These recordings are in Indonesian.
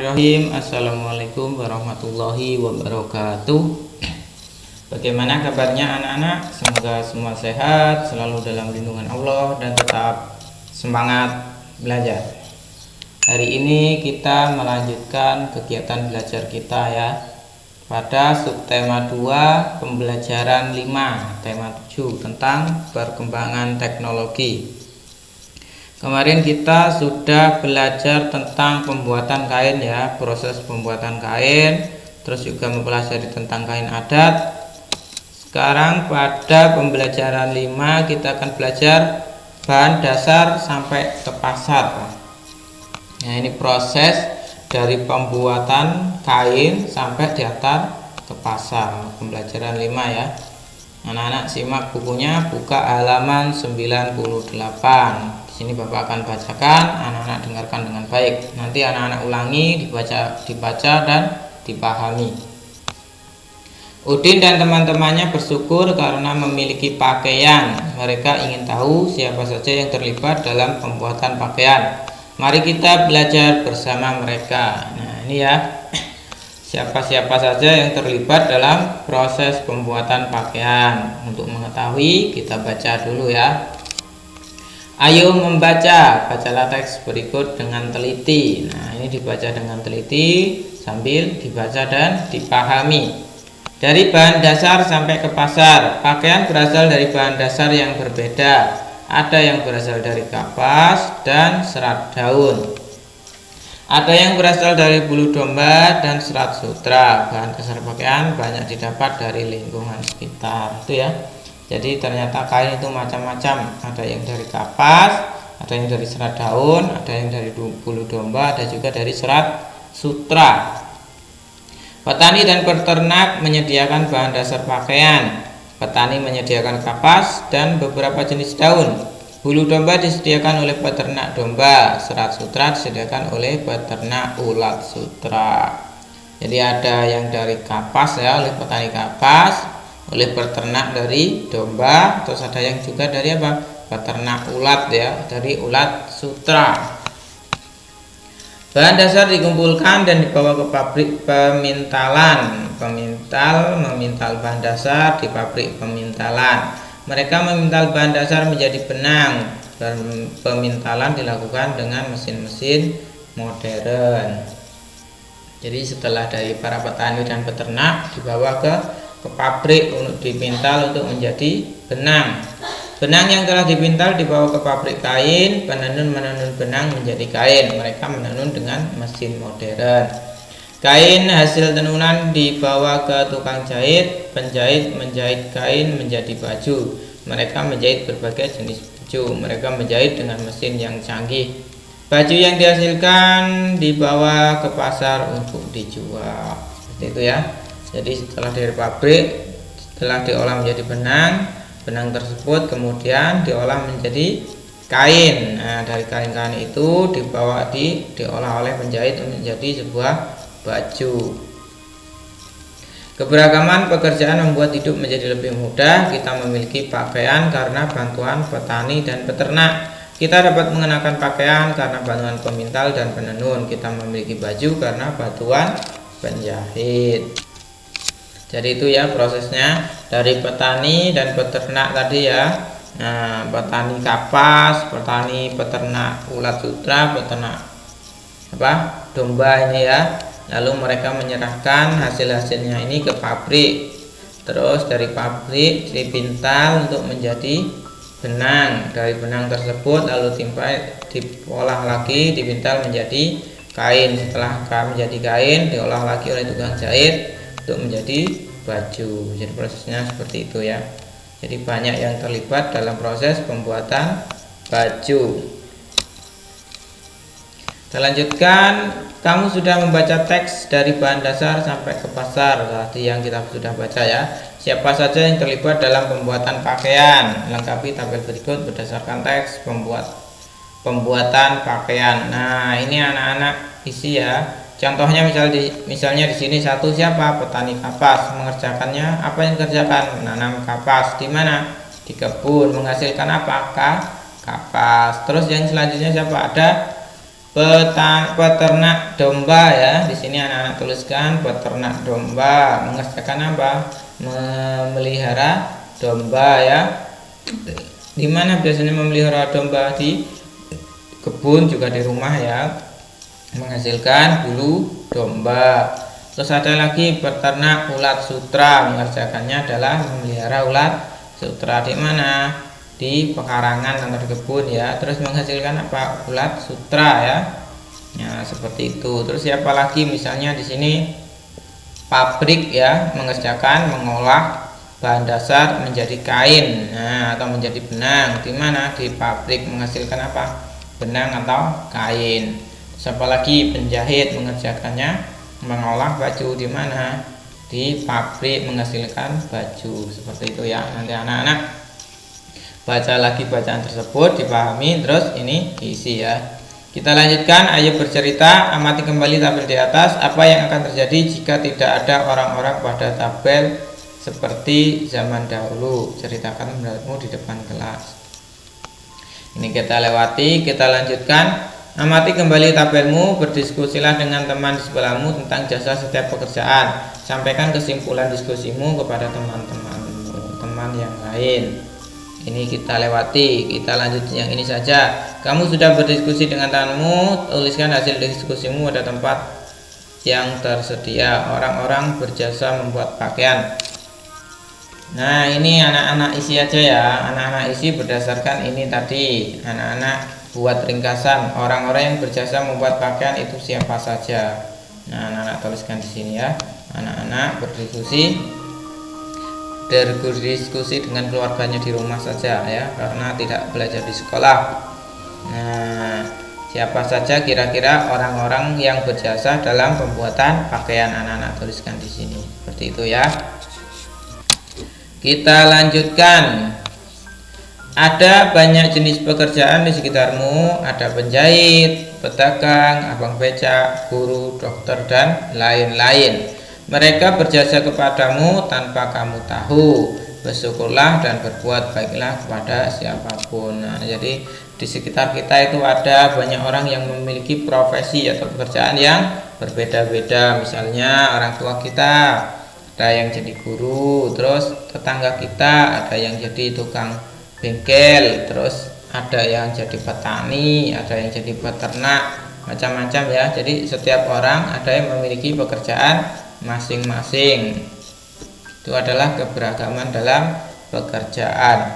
Bismillahirrahmanirrahim. Assalamualaikum warahmatullahi wabarakatuh. Bagaimana kabarnya anak-anak? Semoga semua sehat, selalu dalam lindungan Allah, dan tetap semangat belajar. Hari ini kita melanjutkan kegiatan belajar kita ya, pada subtema 2 pembelajaran 5 tema 7 tentang perkembangan teknologi. Kemarin kita sudah belajar tentang pembuatan kain ya, proses pembuatan kain, terus juga mempelajari tentang kain adat. Sekarang pada pembelajaran 5 kita akan belajar bahan dasar sampai ke pasar. Nah, ini proses dari pembuatan kain sampai diantar ke pasar, pembelajaran 5 ya. Anak-anak simak bukunya, buka halaman 98. Sini Bapak akan bacakan, anak-anak dengarkan dengan baik. Nanti anak-anak ulangi, dibaca dan dipahami. Udin dan teman-temannya bersyukur karena memiliki pakaian. Mereka ingin tahu siapa saja yang terlibat dalam pembuatan pakaian. Mari kita belajar bersama mereka. Nah, ini ya. Siapa-siapa saja yang terlibat dalam proses pembuatan pakaian. Untuk mengetahui, kita baca dulu ya. Ayo membaca, bacalah teks berikut dengan teliti. Nah, ini dibaca dengan teliti sambil dibaca dan dipahami. Dari bahan dasar sampai ke pasar, pakaian berasal dari bahan dasar yang berbeda. Ada yang berasal dari kapas dan serat daun. Ada yang berasal dari bulu domba dan serat sutra. Bahan dasar pakaian banyak didapat dari lingkungan sekitar. Itu ya. Jadi ternyata kain itu macam-macam, ada yang dari kapas, ada yang dari serat daun, ada yang dari bulu domba, ada juga dari serat sutra. Petani dan peternak menyediakan bahan dasar pakaian. Petani menyediakan kapas dan beberapa jenis daun. Bulu domba disediakan oleh peternak domba, serat sutra disediakan oleh peternak ulat sutra. Jadi ada yang dari kapas ya, oleh petani kapas, oleh peternak dari domba, terus ada yang juga dari apa? Peternak ulat ya, dari ulat sutra. Bahan dasar dikumpulkan dan dibawa ke pabrik pemintalan. Pemintal memintal bahan dasar di pabrik pemintalan. Mereka memintal bahan dasar menjadi benang. Dan pemintalan dilakukan dengan mesin-mesin modern. Jadi setelah dari para petani dan peternak dibawa ke pabrik untuk dipintal untuk menjadi benang. Benang yang telah dipintal dibawa ke pabrik kain, penenun menenun benang menjadi kain. Mereka menenun dengan mesin modern. Kain hasil tenunan dibawa ke tukang jahit, penjahit menjahit kain menjadi baju. Mereka menjahit berbagai jenis baju. Mereka menjahit dengan mesin yang canggih. Baju yang dihasilkan dibawa ke pasar untuk dijual. Seperti itu ya. Jadi setelah dari pabrik, setelah diolah menjadi benang, benang tersebut kemudian diolah menjadi kain. Nah, dari kain-kain itu diolah oleh penjahit menjadi sebuah baju. Keberagaman pekerjaan membuat hidup menjadi lebih mudah. Kita memiliki pakaian karena bantuan petani dan peternak. Kita dapat mengenakan pakaian karena bantuan pemintal dan penenun. Kita memiliki baju karena bantuan penjahit. Jadi itu ya prosesnya dari petani dan peternak tadi ya. Nah, petani kapas, petani peternak ulat sutra, peternak domba ini ya. Lalu mereka menyerahkan hasil-hasilnya ini ke pabrik. Terus dari pabrik dipintal untuk menjadi benang. Dari benang tersebut lalu diolah lagi, dipintal menjadi kain. Setelah menjadi kain, diolah lagi oleh tukang jahit untuk menjadi baju. Jadi prosesnya seperti itu ya. Jadi banyak yang terlibat dalam proses pembuatan baju. Kita lanjutkan. Kamu sudah membaca teks dari bahan dasar sampai ke pasar. Tadi yang kita sudah baca ya. Siapa saja yang terlibat dalam pembuatan pakaian? Lengkapi tabel berikut berdasarkan teks pembuatan pakaian. Nah, ini anak-anak isi ya. Contohnya misalnya di sini satu siapa? Petani kapas. Mengerjakannya apa yang dikerjakan? Menanam kapas. Di mana? Di kebun. Menghasilkan apa? Kapas. Terus yang selanjutnya siapa? Ada peternak domba ya. Di sini anak-anak tuliskan peternak domba, mengerjakan apa? Memelihara domba ya. Di mana biasanya memelihara domba? Di kebun, juga di rumah ya, menghasilkan bulu domba. Terus ada lagi peternak ulat sutra, mengerjakannya adalah memelihara ulat sutra. Di mana? Di pekarangan atau di kebun ya. Terus menghasilkan apa? Ulat sutra ya. Ya, seperti itu. Terus siapa lagi? Misalnya di sini pabrik ya, mengerjakan mengolah bahan dasar menjadi kain, nah, atau menjadi benang. Di mana? Di pabrik menghasilkan apa? Benang atau kain. Siapa lagi? Penjahit, mengerjakannya mengolah baju. Di mana? Di pabrik menghasilkan baju. Seperti itu ya. Nanti anak-anak baca lagi bacaan tersebut, dipahami, terus ini isi ya. Kita lanjutkan. Ayo bercerita, amati kembali tabel di atas. Apa yang akan terjadi jika tidak ada orang-orang pada tabel seperti zaman dahulu? Ceritakan pendapatmu di depan kelas. Ini kita lewati. Kita lanjutkan. Amati kembali tabelmu, berdiskusilah dengan teman di sebelahmu tentang jasa setiap pekerjaan. Sampaikan kesimpulan diskusimu kepada teman yang lain. Ini kita lewati. Kita lanjut yang ini saja. Kamu sudah berdiskusi dengan temanmu, tuliskan hasil diskusimu pada tempat yang tersedia. Orang-orang berjasa membuat pakaian. Nah, ini anak-anak isi aja ya. Anak-anak isi berdasarkan ini tadi. Anak-anak buat ringkasan. Orang-orang yang berjasa membuat pakaian itu siapa saja. Nah, anak-anak tuliskan di sini ya. Anak-anak berdiskusi dengan keluarganya di rumah saja ya, karena tidak belajar di sekolah. Nah, siapa saja kira-kira orang-orang yang berjasa dalam pembuatan pakaian? Anak-anak tuliskan di sini. Seperti itu ya. Kita lanjutkan. Ada banyak jenis pekerjaan di sekitarmu. Ada penjahit, pedagang, abang becak, guru, dokter, dan lain-lain. Mereka berjasa kepadamu tanpa kamu tahu. Bersyukurlah dan berbuat baiklah kepada siapapun. Nah, jadi di sekitar kita itu ada banyak orang yang memiliki profesi atau pekerjaan yang berbeda-beda. Misalnya orang tua kita, ada yang jadi guru. Terus tetangga kita ada yang jadi tukang bengkel. Terus ada yang jadi petani, ada yang jadi peternak, macam-macam ya. Jadi setiap orang ada yang memiliki pekerjaan masing-masing. Itu adalah keberagaman dalam pekerjaan.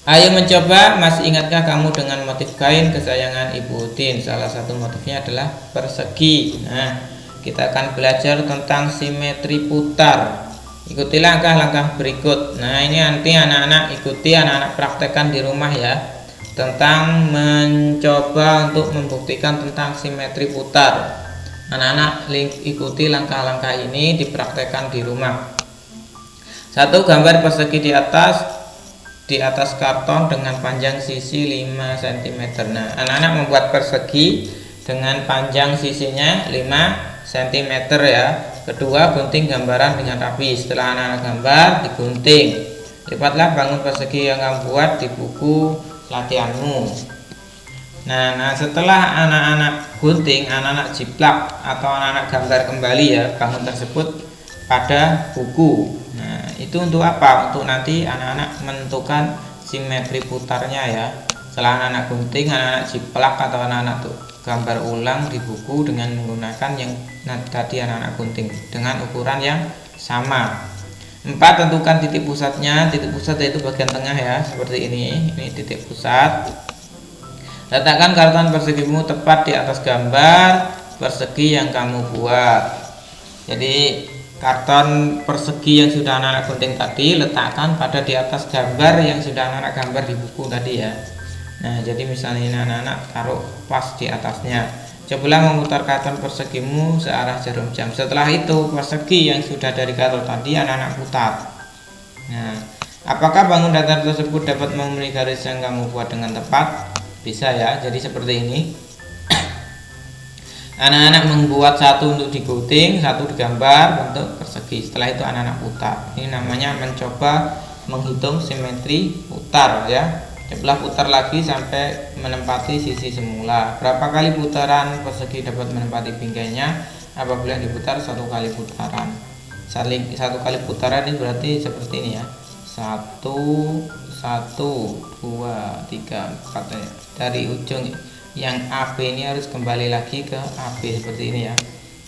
Ayo mencoba. Masih ingatkah kamu dengan motif kain kesayangan Ibu Udin? Salah satu motifnya adalah persegi. Nah, kita akan belajar tentang simetri putar. Ikuti langkah-langkah berikut. Nah, ini nanti anak-anak ikuti, anak-anak praktekkan di rumah ya, tentang mencoba untuk membuktikan tentang simetri putar. Anak-anak ikuti langkah-langkah ini, dipraktekkan di rumah. Satu, gambar persegi di atas karton dengan panjang sisi 5 cm. Nah, anak-anak membuat persegi dengan panjang sisinya 5 cm ya. Kedua, gunting gambaran dengan rapi. Setelah anak-anak gambar, digunting. Lipatlah bangun persegi yang kamu buat di buku latihanmu. Nah, setelah anak-anak gunting, anak-anak jiplak atau anak-anak gambar kembali ya bangun tersebut pada buku. Nah, itu untuk apa? Untuk nanti anak-anak menentukan simetri putarnya ya. Setelah anak-anak gunting, anak-anak jiplak atau anak-anak gambar ulang di buku dengan menggunakan yang tadi anak-anak gunting dengan ukuran yang sama. 4, tentukan titik pusatnya. Titik pusat yaitu bagian tengah ya, seperti ini. Ini titik pusat. Letakkan karton persegimu tepat di atas gambar persegi yang kamu buat. Jadi karton persegi yang sudah anak-anak gunting tadi letakkan pada di atas gambar yang sudah anak-anak gambar di buku tadi ya. Nah, jadi misalnya ini anak-anak taruh pas di atasnya. Cobalah memutar karton persegimu searah jarum jam. Setelah itu persegi yang sudah dari karton tadi anak-anak putar. Nah, apakah bangun datar tersebut dapat memenuhi garis yang kamu buat dengan tepat? Bisa ya. Jadi seperti ini. Anak-anak membuat satu untuk digunting, satu digambar bentuk persegi. Setelah itu anak-anak putar. Ini namanya mencoba menghitung simetri putar ya. Cobalah putar lagi sampai menempati sisi semula. Berapa kali putaran persegi dapat menempati bingkainya? Apabila diputar satu kali putaran. Satu kali putaran ini berarti seperti ini ya. 1 1 2 3 4 ya. Dari ujung yang AB ini harus kembali lagi ke AB seperti ini ya.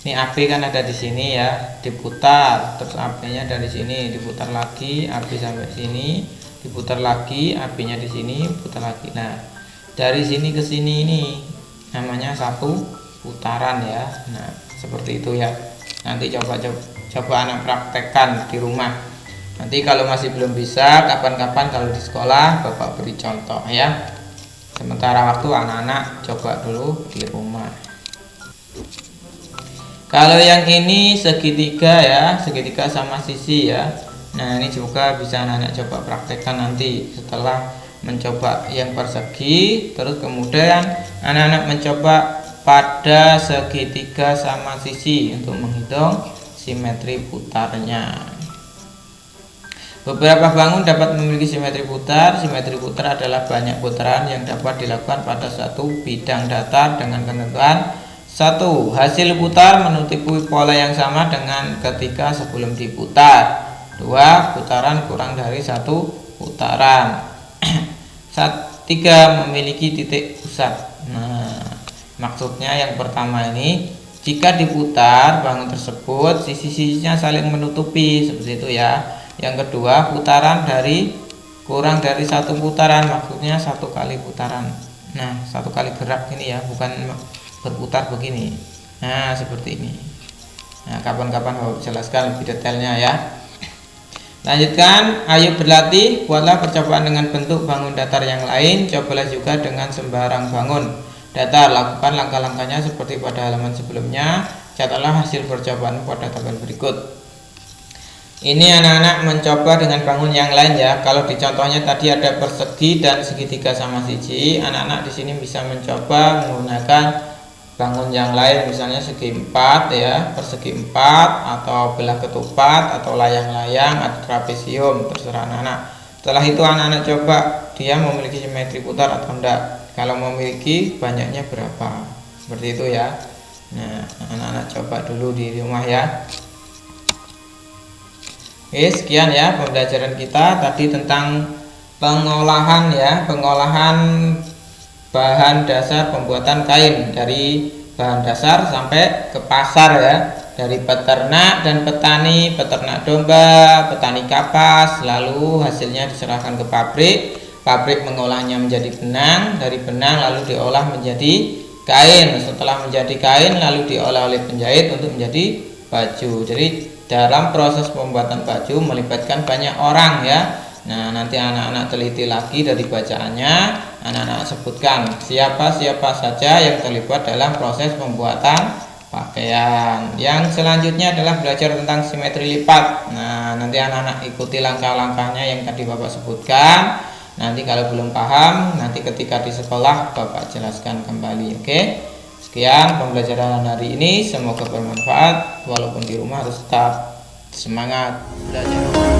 Ini AB kan ada di sini ya, diputar, terus AB-nya dari sini diputar lagi, AB sampai sini, diputar lagi, AB-nya di sini, putar lagi. Nah, dari sini ke sini ini namanya satu putaran ya. Nah, seperti itu ya. Nanti coba anak praktekkan di rumah. Nanti kalau masih belum bisa, kapan-kapan kalau di sekolah Bapak beri contoh ya. Sementara waktu anak-anak coba dulu di rumah. Kalau yang ini segitiga ya, segitiga sama sisi ya. Nah, ini juga bisa anak-anak coba praktekkan nanti setelah mencoba yang persegi, terus kemudian anak-anak mencoba pada segitiga sama sisi untuk menghitung simetri putarnya. Beberapa bangun dapat memiliki simetri putar. Simetri putar adalah banyak putaran yang dapat dilakukan pada satu bidang datar dengan ketentuan: 1. Hasil putar menutupi pola yang sama dengan ketika sebelum diputar. 2. Putaran kurang dari satu putaran. 3. Memiliki titik pusat. Nah, maksudnya yang pertama ini, jika diputar bangun tersebut sisi-sisinya saling menutupi seperti itu ya. Yang kedua, putaran dari kurang dari satu putaran, maksudnya satu kali putaran. Nah, satu kali gerak ini ya, bukan berputar begini. Nah, seperti ini. Nah, kapan-kapan Bapak jelaskan lebih detailnya ya. Lanjutkan, ayo berlatih, buatlah percobaan dengan bentuk bangun datar yang lain. Cobalah juga dengan sembarang bangun datar. Lakukan langkah-langkahnya seperti pada halaman sebelumnya. Catatlah hasil percobaan pada tabel berikut. Ini anak-anak mencoba dengan bangun yang lain ya. Kalau di contohnya tadi ada persegi dan segitiga sama siji, anak-anak di sini bisa mencoba menggunakan bangun yang lain, misalnya segi 4 ya, persegi 4 atau belah ketupat atau layang-layang atau trapesium, terserah anak-anak. Setelah itu anak-anak coba dia memiliki simetri putar atau enggak. Kalau memiliki, banyaknya berapa, seperti itu ya. Nah, anak-anak coba dulu di rumah ya. Oke, sekian ya pembelajaran kita tadi tentang pengolahan ya, pengolahan bahan dasar pembuatan kain dari bahan dasar sampai ke pasar ya, dari peternak dan petani, peternak domba, petani kapas, lalu hasilnya diserahkan ke pabrik, pabrik mengolahnya menjadi benang, dari benang lalu diolah menjadi kain, setelah menjadi kain lalu diolah oleh penjahit untuk menjadi baju. Jadi dalam proses pembuatan baju melibatkan banyak orang ya. Nah, nanti anak-anak teliti lagi dari bacaannya, anak-anak sebutkan siapa-siapa saja yang terlibat dalam proses pembuatan pakaian. Yang selanjutnya adalah belajar tentang simetri lipat. Nah, nanti anak-anak ikuti langkah-langkahnya yang tadi Bapak sebutkan. Nanti kalau belum paham, nanti ketika di sekolah Bapak jelaskan kembali. Oke. Sekian pembelajaran hari ini, semoga bermanfaat. Walaupun di rumah harus tetap semangat belajar.